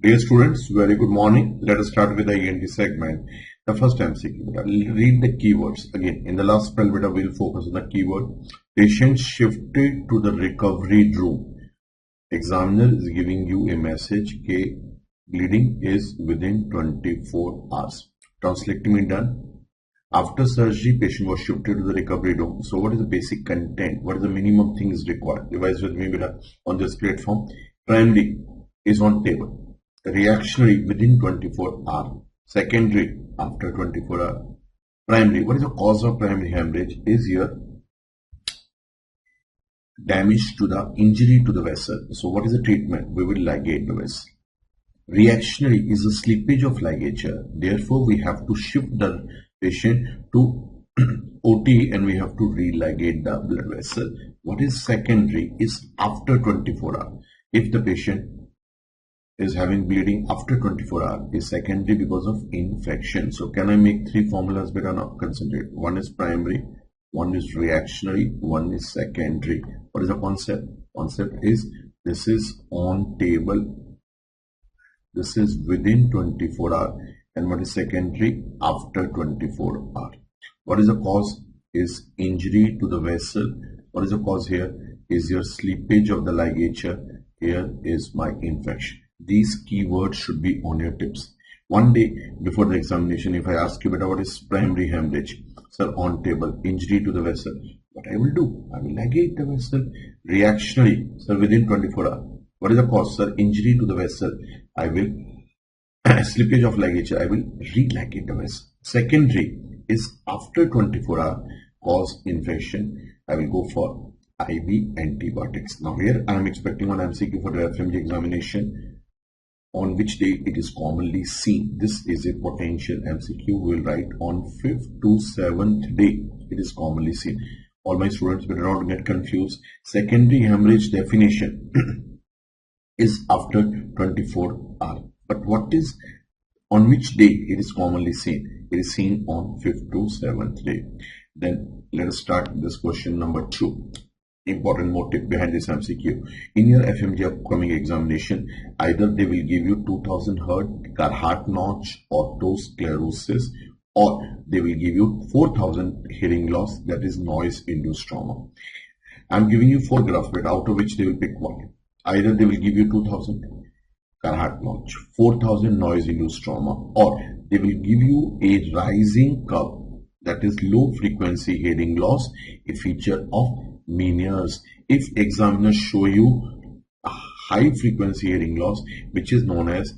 Dear students, very good morning. Let us start with the ENT segment. The first MCQ. Read the keywords. Again, in the last spell beta, we'll focus on the keyword. Patient shifted to the recovery room. Examiner is giving you a message. K bleeding is within 24 hours. Tonsillectomy done. After surgery, patient was shifted to the recovery room. So what is the basic content? What is the minimum things required? Revise with me beta on this platform. Primary is on table. Reactionary within 24 hours. Secondary after 24 hours. Primary, what is the cause of primary hemorrhage? Is here damage to the injury to the vessel. So what is the treatment? We will ligate the vessel. Reactionary is a slippage of ligature. Therefore, we have to shift the patient to OT and we have to religate the blood vessel. What is secondary is after 24 hours. If the patient is having bleeding after 24 hours is secondary because of infection. So can I make three formulas better now? Concentrate. One is primary, one is reactionary, one is secondary. What is the concept? Concept is this is on table, this is within 24 hours, and what is secondary? After 24 hours. What is the cause? Is injury to the vessel. What is the cause here? Is your slippage of the ligature. Here is my infection. These keywords should be on your tips. One day before the examination, if I ask you, what is primary hemorrhage? Sir, on table, injury to the vessel. What I will do? I will ligate the vessel. Reactionary, sir, within 24 hours. What is the cause? Sir, injury to the vessel. I will, slippage of ligature, I will religate the vessel. Secondary is after 24 hours, cause infection. I will go for IV antibiotics. Now here I am expecting one MCQ for the FMGE examination. On which day it is commonly seen. This is a potential MCQ. We will write on 5th to 7th day it is commonly seen. All my students better not get confused. Secondary hemorrhage definition is after 24 hours. But what is on which day it is commonly seen? It is seen on 5th to 7th day. Then let us start this question number 2. Important motive behind this MCQ. In your FMGE upcoming examination, either they will give you 2000 Hz, Carhart notch, otosclerosis, or they will give you 4000 hearing loss, that is noise induced trauma. I am giving you 4 graphs, but out of which they will pick one. Either they will give you 2000 Carhart notch, 4000 noise induced trauma, or they will give you a rising curve, that is low frequency hearing loss, a feature of Meniere's. If examiners show you a high frequency hearing loss, which is known as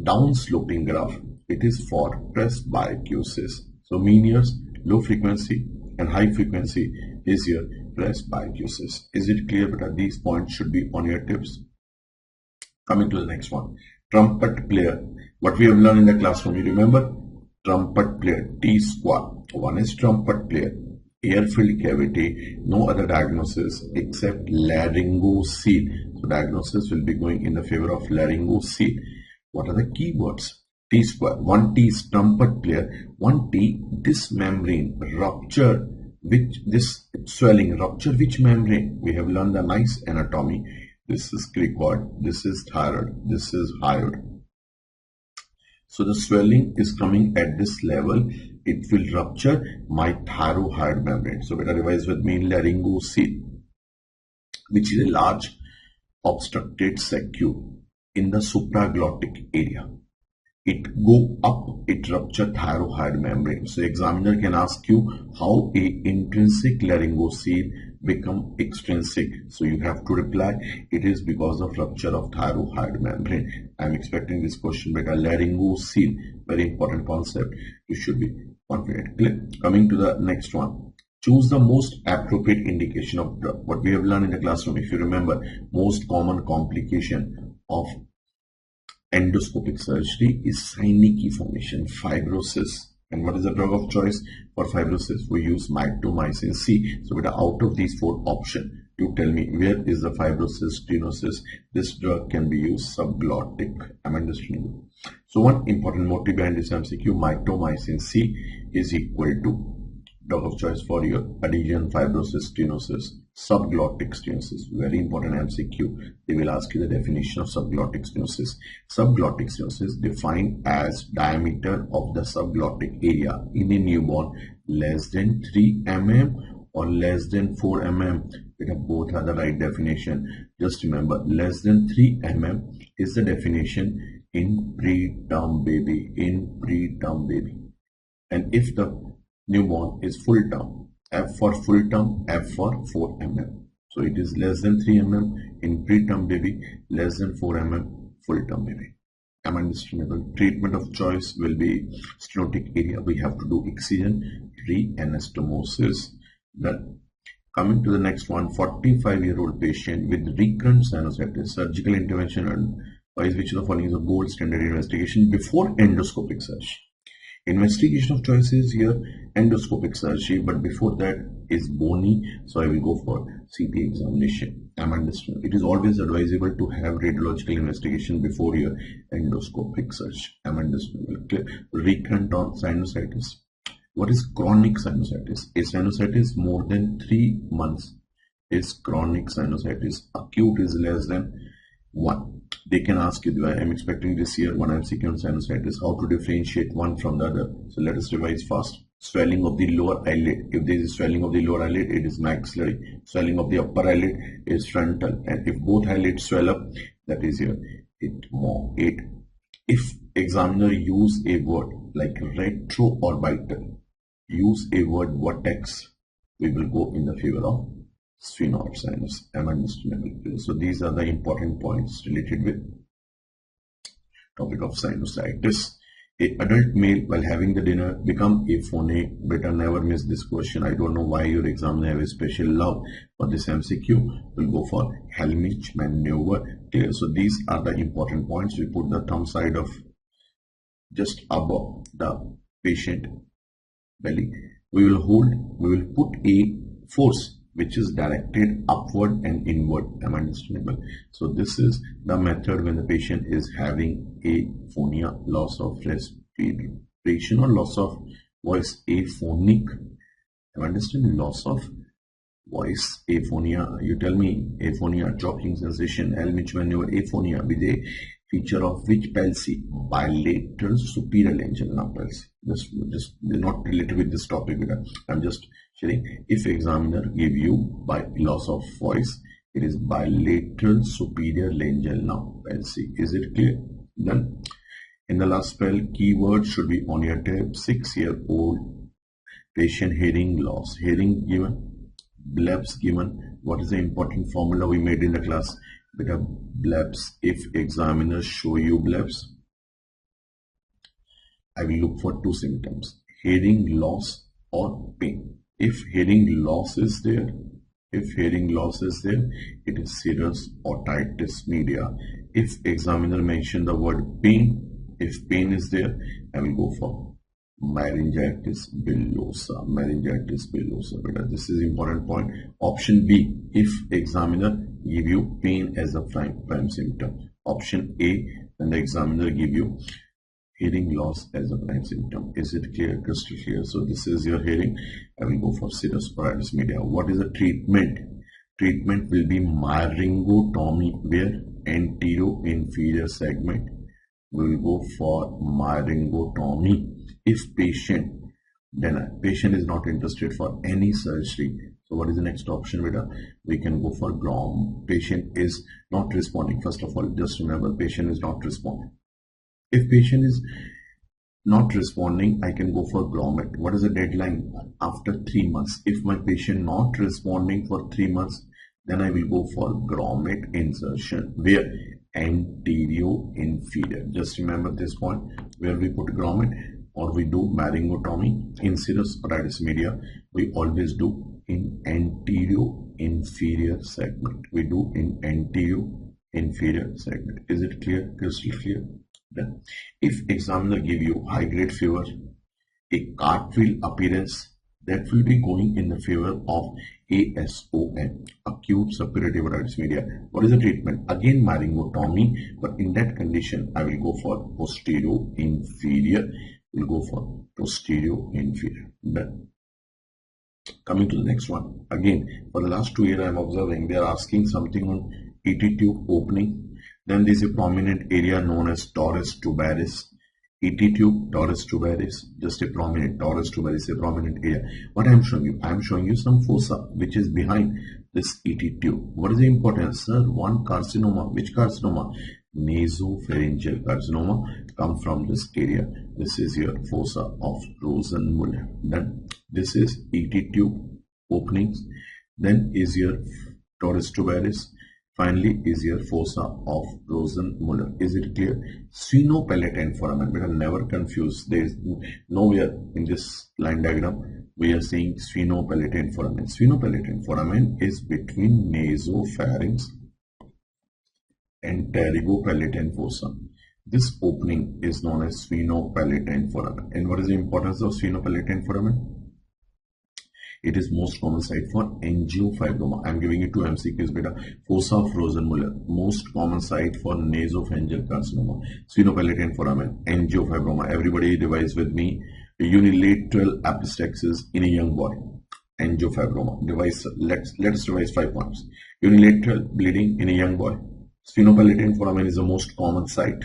down sloping graph, it is for presbycusis. So Meniere's, low frequency and high frequency is your presbycusis. Is it clear? But these points should be on your tips. Coming to the next one, trumpet player. What we have learned in the classroom, you remember? Trumpet player, T square. One is trumpet player, air-filled cavity, no other diagnosis except laryngocele. So diagnosis will be going in the favor of laryngocele. What are the keywords? T square. One T is trumpet player. One T, this membrane rupture, which this swelling rupture which membrane? We have learned the nice anatomy. This is cricoid, this is thyroid, this is hyoid. So the swelling is coming at this level. It will rupture my thyroid membrane. So better revise with me, laryngocele, which is a large obstructed saccule in the supraglottic area. It go up, it rupture thyroid membrane. So examiner can ask you how a intrinsic laryngocele become extrinsic. So you have to reply, it is because of rupture of thyroid membrane. I am expecting this question, but a laryngocele, very important concept. You should be confident. Clear? Coming to the next one. Choose the most appropriate indication of drug. What we have learned in the classroom, if you remember, most common complication of endoscopic surgery is synechial formation, fibrosis. And what is the drug of choice for fibrosis? We use mitomycin C. So out of these 4 options, you tell me where is the fibrosis, stenosis. This drug can be used, Subglottic. Am I understanding? So one important motive behind this MCQ, mitomycin C is equal to drug of choice for your adhesion, fibrosis, stenosis, Subglottic stenosis, very important MCQ. They will ask you the definition of subglottic stenosis. Subglottic stenosis defined as diameter of the subglottic area in a newborn less than 3 mm or less than 4 mm. Both are the right definition. Just remember, less than 3 mm is the definition in preterm baby. And if the newborn is full term, F for full term, F for 4 mm. So it is less than 3 mm in preterm baby, less than 4 mm full term baby. Am I understandable? Treatment of choice will be stenotic area. We have to do excision, re-anastomosis. Then coming to the next one, 45-year-old patient with recurrent sinusitis, surgical intervention advised which of the following is a gold standard investigation before endoscopic surgery. Investigation of choice is here endoscopic surgery, but before that is bony, so I will go for CT examination. Am I understanding? It is always advisable to have radiological investigation before your endoscopic surgery. Am I understanding? Recurrent sinusitis. What is chronic sinusitis? A sinusitis more than 3 months is chronic sinusitis. Acute is less than 1. They can ask you, I am expecting this year one MCQ on sinusitis, how to differentiate one from the other. So let us revise fast. Swelling of the lower eyelid. If there is swelling of the lower eyelid, it is maxillary. Swelling of the upper eyelid is frontal. And if both eyelids swell up, that is your 8. If examiner use a word like retroorbital, use a word vertex, we will go in the favor of sphenoid sinus. Am I understandable? So these are the important points related with topic of sinusitis. A adult male while having the dinner become aphonic. Better never miss this question. I don't know why your examiner have a special love for this MCQ. We'll go for hemorrhage maneuver. Clear? So these are the important points. We put the thumb side of just above the patient belly. We will put a force which is directed upward and inward. Am I understandable? So this is the method when the patient is having aphonia, loss of respiration or loss of voice, aphonic. Am I understanding? Loss of voice, aphonia. You tell me, aphonia, choking sensation, hemorrhage maneuver, aphonia with a feature of which palsy? Bilateral superior laryngeal palsy. Just not related with this topic. I'm just sharing. If examiner give you by loss of voice, it is bilateral superior laryngeal palsy. Is it clear? Then in the last spell, keyword should be on your tab. 6-year-old patient hearing loss. Hearing given, blebs given. What is the important formula we made in the class? Beta blebs. If examiners show you blebs, I will look for 2 symptoms: hearing loss or pain. If hearing loss is there, it is serious otitis media. If examiner mention the word pain, if pain is there, I will go for meningitis bullosa. Beta, this is important point. Option B, if examiner give you pain as a prime symptom. Option A, when the examiner give you hearing loss as a prime symptom. Is it clear? Crystal clear. So this is your hearing. I will go for serous otitis media. What is the treatment? Treatment will be myringotomy, where anterior inferior segment. We will go for myringotomy. If patient is not interested for any surgery, so what is the next option? We can go for Glomus. Patient is not responding. First of all, just remember, patient is not responding. If patient is not responding, I can go for Glomus. What is the deadline? After 3 months. If my patient not responding for 3 months, then I will go for Glomus insertion, where anterior inferior. Just remember this point, where we put Glomus or we do myringotomy. In serous otitis media, we always do in anterior inferior segment. We do in anterior inferior segment. Is it clear? Crystal clear? Then, if examiner give you high grade fever, a cartwheel appearance, that will be going in the favor of ASOM, acute suppurative otitis media. What is the treatment? Again myringotomy, but in that condition I will go for posterior inferior. We'll go for posterior inferior. Done. Coming to the next one. Again, for the last 2 years I am observing they are asking something on ET tube opening. Then there is a prominent area known as torus tubaris. ET tube, torus tubaris, just a prominent, torus tubaris, a prominent area. What I am showing you? I am showing you some fossa which is behind this ET tube. What is the importance? Sir, one carcinoma. Which carcinoma? Nasopharyngeal carcinoma come from this area. This is your fossa of Rosenmuller. Then this is ET tube openings. Then is your torus tubaris. Finally is your fossa of Rosenmuller. Is it clear? Sphenopalatine foramen. We are never confused. There is nowhere in this line diagram we are seeing sphenopalatine foramen. Sphenopalatine foramen is between nasopharynx and pterygopalatine fossa. This opening is known as sphenopalatine foramen. And what is the importance of sphenopalatine foramen? It is most common site for angiofibroma. I am giving you 2 MCQs beta. Fossa of Rosenmuller, most common site for nasopharyngeal carcinoma. Sphenopalatine foramen, angiofibroma. Everybody revise with me. Unilateral epistaxis in a young boy. Angiofibroma. Let's revise 5 points. Unilateral bleeding in a young boy. Sphenopalatine foramen is the most common site.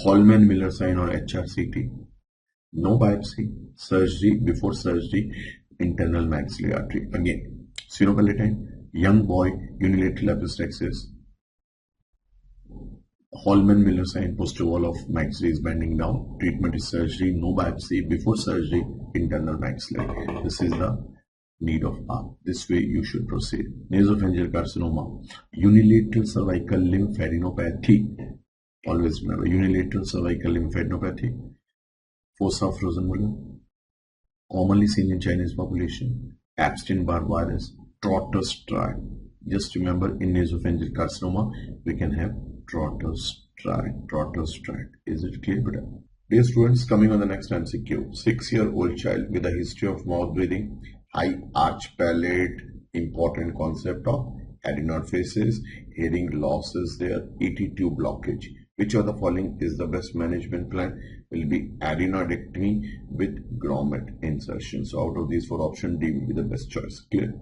Holman-Miller sign or HRCT. No biopsy. Surgery, before surgery, internal maxillary artery. Again, sphenopalatine, young boy, unilateral epistaxis. Holman-Miller sign, posterior wall of maxillary is bending down. Treatment is surgery, no biopsy. Before surgery, internal maxillary. This is the need of R. This way you should proceed. Nasopharyngeal carcinoma, unilateral cervical lymphadenopathy. Always remember, unilateral cervical lymphadenopathy. Fossa of Rosenmuller, commonly seen in Chinese population. Epstein-Barr virus, Trotter's tract. Just remember, in nasopharyngeal carcinoma, we can have Trotter's tract. Is it clear? Dear students, coming on the next MCQ. 6-year-old child with a history of mouth breathing, high arch palate, important concept of adenoid faces, hearing losses there, ET tube blockage. Which of the following is the best management plan? Will be adenoidectomy with grommet insertion. So out of these 4 options, D will be the best choice. Clear?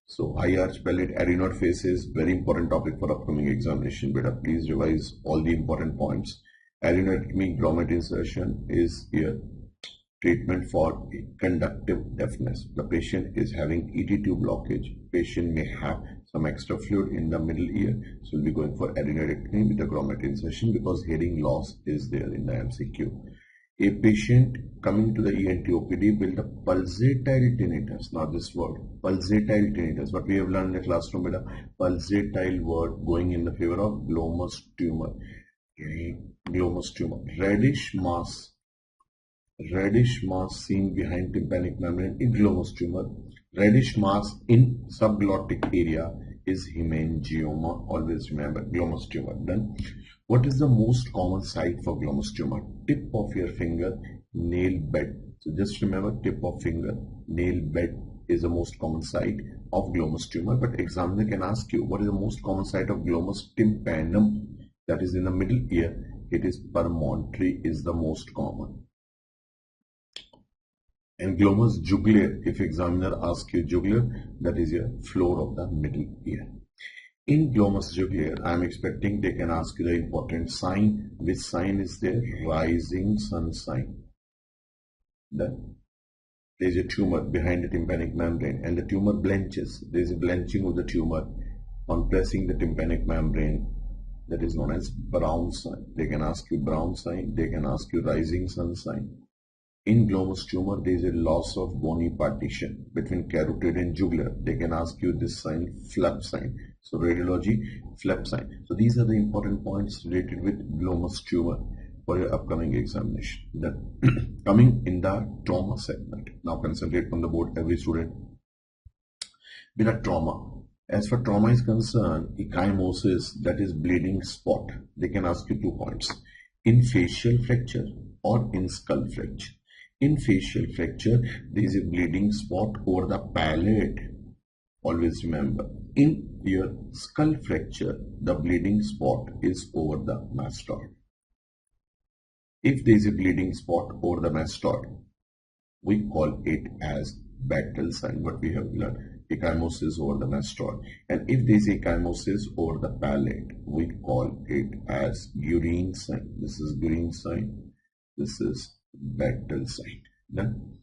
So high arch palate, adenoid faces, very important topic for upcoming examination. Beta, please revise all the important points. Adenoidectomy, grommet insertion is here. Treatment for conductive deafness. The patient is having ET tube blockage. Patient may have some extra fluid in the middle ear, so we'll be going for adenoidectomy with a grommet insertion because hearing loss is there in the MCQ. A patient coming to the ENT OPD will the pulsatile tinnitus. Now this word, pulsatile tinnitus, what we have learned in the classroom, with a pulsatile word going in the favor of glomus tumor. Glomus tumor, reddish mass seen behind tympanic membrane in glomus tumor. Reddish mass in subglottic area is hemangioma. Always remember, glomus tumor. Then, what is the most common site for glomus tumor? Tip of your finger, nail bed. So just remember, tip of finger, nail bed is the most common site of glomus tumor. But examiner can ask you, what is the most common site of glomus tympanum? That is in the middle ear. It is promontory is the most common. And glomus jugular, if examiner asks you jugular, that is your floor of the middle ear. In glomus jugular, I am expecting they can ask you the important sign. Which sign is there? Rising sun sign. Then there is a tumor behind the tympanic membrane and the tumor blenches. There is a blenching of the tumor on pressing the tympanic membrane. That is known as brown sign. They can ask you brown sign. They can ask you rising sun sign. In glomus tumor, there is a loss of bony partition between carotid and jugular. They can ask you this sign, flap sign. So radiology, flap sign. So these are the important points related with glomus tumor for your upcoming examination. Then coming in the trauma segment. Now concentrate on the board, every student. With a trauma. As far trauma is concerned, ecchymosis, that is bleeding spot. They can ask you 2 points. In facial fracture or in skull fracture. In facial fracture, there is a bleeding spot over the palate. Always remember, in your skull fracture, the bleeding spot is over the mastoid. If there is a bleeding spot over the mastoid, we call it as battle sign, what we have learned, ecchymosis over the mastoid. And if there is ecchymosis over the palate, we call it as urine sign. This is urine sign. This is battle sign. Done.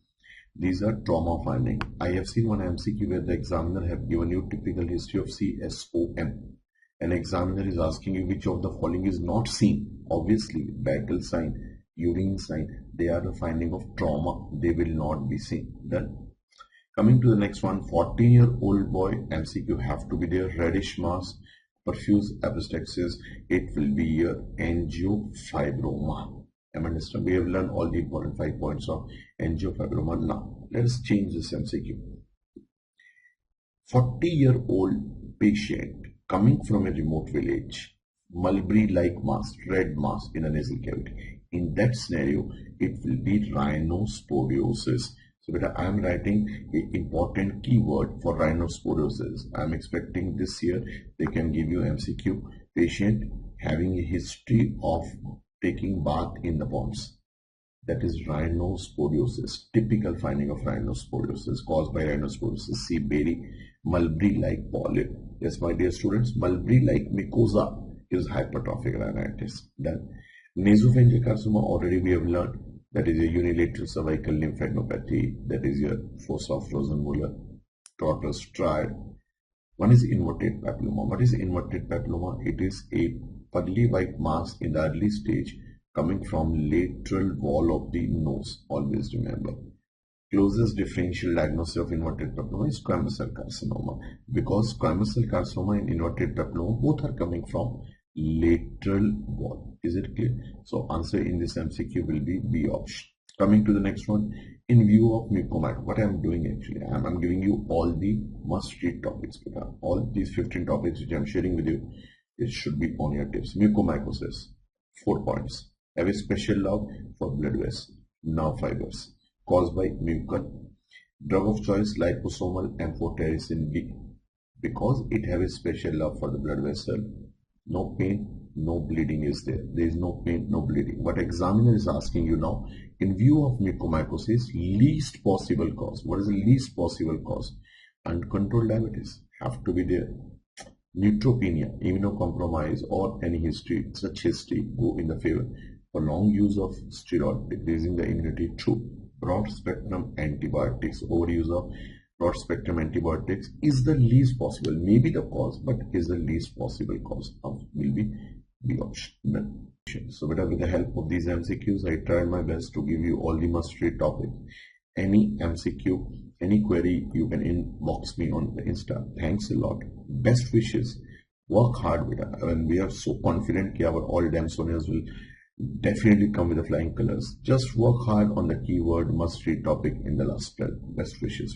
These are trauma finding. I have seen one MCQ where the examiner have given you typical history of CSOM. An examiner is asking you which of the following is not seen. Obviously, battle sign, urine sign, they are the finding of trauma. They will not be seen. Done. Coming to the next one, 14-year-old boy, MCQ have to be there. Reddish mass, perfuse epistaxis. It will be your angiofibroma. Understand? We have learned all the important 5 points of angiofibroma. Now, let us change this MCQ. 40-year-old patient coming from a remote village, mulberry-like mass, red mass in a nasal cavity. In that scenario, it will be rhinosporiosis. So, I am writing an important keyword for rhinosporiosis. I am expecting this year they can give you MCQ. Patient having a history of taking bath in the ponds. That is rhinosporiosis. Typical finding of rhinosporiosis caused by rhinosporiosis. See berry, mulberry-like polyp. Yes, my dear students, mulberry-like mucosa is hypertrophic rhinitis. Then nasopharyngeal carcinoma, already we have learned, that is a unilateral cervical lymphadenopathy. That is your fossa of Rosenmuller, tortoise triad. One is inverted papilloma. What is inverted papilloma? It is a pearly white mass in the early stage coming from lateral wall of the nose. Always remember. Closest differential diagnosis of inverted papilloma is squamous cell carcinoma, because squamous cell carcinoma and inverted papilloma both are coming from lateral wall. Is it clear? So answer in this MCQ will be B option. Coming to the next one, in view of mucormycosis, what I am doing actually, I am giving you all the must-read topics. All these 15 topics which I am sharing with you, it should be on your tips. Mucormycosis, 4 points. Have a special love for blood vessels, nerve fibers, caused by mucus. Drug of choice, liposomal amphotericin B, because it have a special love for the blood vessel. No pain, no bleeding is there. There is no pain, no bleeding. What examiner is asking you now, in view of mucormycosis, least possible cause. What is the least possible cause? Uncontrolled diabetes have to be there. Neutropenia, immunocompromise, or any history, such history go in the favor. For long use of steroid, decreasing the immunity. True. Broad spectrum antibiotics, overuse of broad spectrum antibiotics is the least possible, maybe the cause, but is the least possible cause of will be the option. So with the help of these MCQs, I tried my best to give you all the must-read topics. Any MCQ, any query, you can inbox me on the Insta. Thanks a lot. Best wishes. Work hard with it. And we are so confident that our all DAMS-eMedicoz will definitely come with the flying colors. Just work hard on the keyword must-read topic in the last 12. Best wishes.